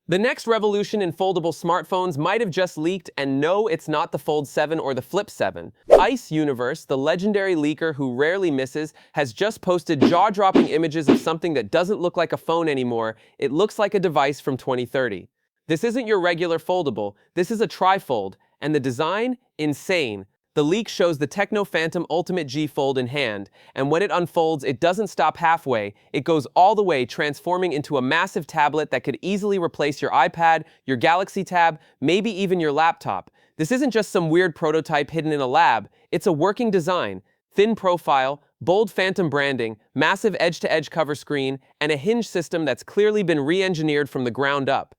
The next revolution in foldable smartphones might have just leaked, and no, it's not the Fold 7 or the Flip 7. Ice Universe, the legendary leaker who rarely misses, has just posted jaw-dropping images of something that doesn't look like a phone anymore. It looks like a device from 2030. This isn't your regular foldable, this is a Trifold, and the design? Insane. The leak shows the Tecno Phantom Ultimate G Fold in hand, and when it unfolds, it doesn't stop halfway, it goes all the way, transforming into a massive tablet that could easily replace your iPad, your Galaxy Tab, maybe even your laptop. This isn't just some weird prototype hidden in a lab, it's a working design. Thin profile, bold phantom branding, massive edge-to-edge cover screen, and a hinge system that's clearly been re-engineered from the ground up.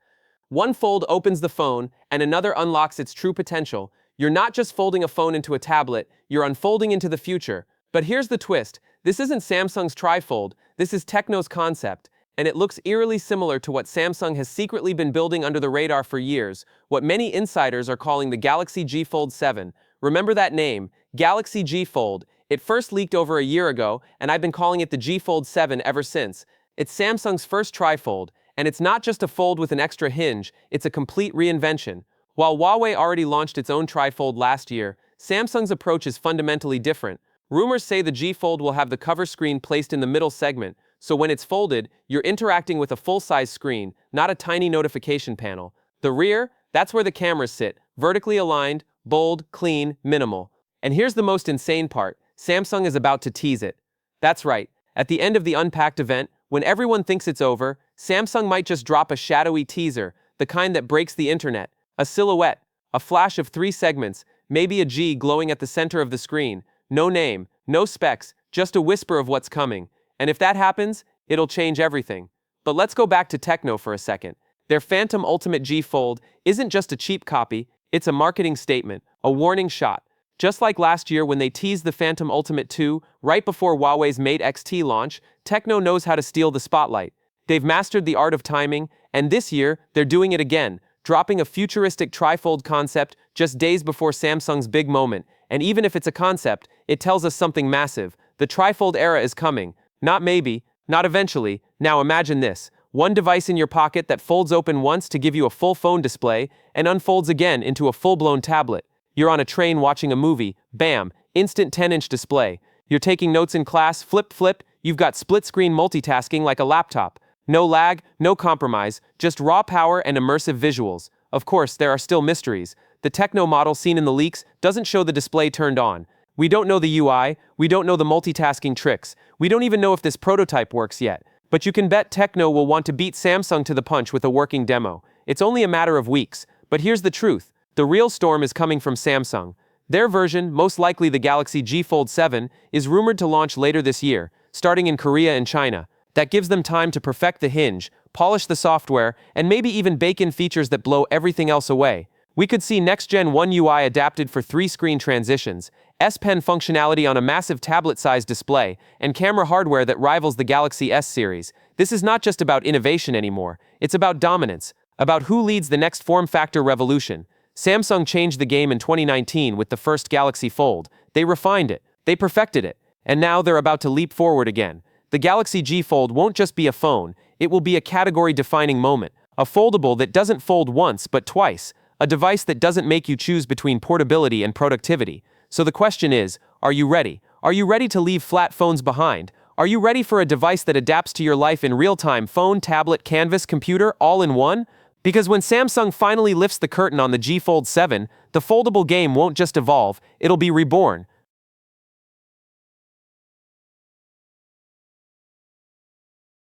One fold opens the phone, and another unlocks its true potential. You're not just folding a phone into a tablet, you're unfolding into the future. But here's the twist. This isn't Samsung's Trifold, this is Tecno's concept, and it looks eerily similar to what Samsung has secretly been building under the radar for years, what many insiders are calling the Galaxy G Fold 7. Remember that name, Galaxy G Fold. It first leaked over a year ago, and I've been calling it the G Fold 7 ever since. It's Samsung's first Trifold, and it's not just a fold with an extra hinge, it's a complete reinvention. While Huawei already launched its own Trifold last year, Samsung's approach is fundamentally different. Rumors say the G Fold will have the cover screen placed in the middle segment, so when it's folded, you're interacting with a full-size screen, not a tiny notification panel. The rear, that's where the cameras sit, vertically aligned, bold, clean, minimal. And here's the most insane part, Samsung is about to tease it. That's right, at the end of the Unpacked event, when everyone thinks it's over, Samsung might just drop a shadowy teaser, the kind that breaks the internet. A silhouette, a flash of 3 segments, maybe a G glowing at the center of the screen. No name, no specs, just a whisper of what's coming. And if that happens, it'll change everything. But let's go back to Tecno for a second. Their Phantom Ultimate G Fold isn't just a cheap copy, it's a marketing statement, a warning shot. Just like last year when they teased the Phantom Ultimate 2 right before Huawei's Mate X-T launch, Tecno knows how to steal the spotlight. They've mastered the art of timing, and this year, they're doing it again, dropping a futuristic trifold concept just days before Samsung's big moment. And even if it's a concept, it tells us something massive. The trifold era is coming. Not maybe, not eventually. Now imagine this. One device in your pocket that folds open once to give you a full phone display and unfolds again into a full-blown tablet. You're on a train watching a movie, bam, instant 10-inch display. You're taking notes in class, flip, you've got split-screen multitasking like a laptop. No lag, no compromise, just raw power and immersive visuals. Of course, there are still mysteries. The Tecno model seen in the leaks doesn't show the display turned on. We don't know the UI, we don't know the multitasking tricks, we don't even know if this prototype works yet. But you can bet Tecno will want to beat Samsung to the punch with a working demo. It's only a matter of weeks. But here's the truth. The real storm is coming from Samsung. Their version, most likely the Galaxy G Fold 7, is rumored to launch later this year, starting in Korea and China. That gives them time to perfect the hinge, polish the software, and maybe even bake in features that blow everything else away. We could see next-gen One UI adapted for 3-screen transitions, S Pen functionality on a massive tablet-sized display, and camera hardware that rivals the Galaxy S series. This is not just about innovation anymore, it's about dominance, about who leads the next form factor revolution. Samsung changed the game in 2019 with the first Galaxy Fold. They refined it, they perfected it, and now they're about to leap forward again. The Galaxy G Fold won't just be a phone, it will be a category-defining moment. A foldable that doesn't fold once but twice. A device that doesn't make you choose between portability and productivity. So the question is, are you ready? Are you ready to leave flat phones behind? Are you ready for a device that adapts to your life in real time, phone, tablet, canvas, computer, all in one? Because when Samsung finally lifts the curtain on the G Fold 7, the foldable game won't just evolve, it'll be reborn.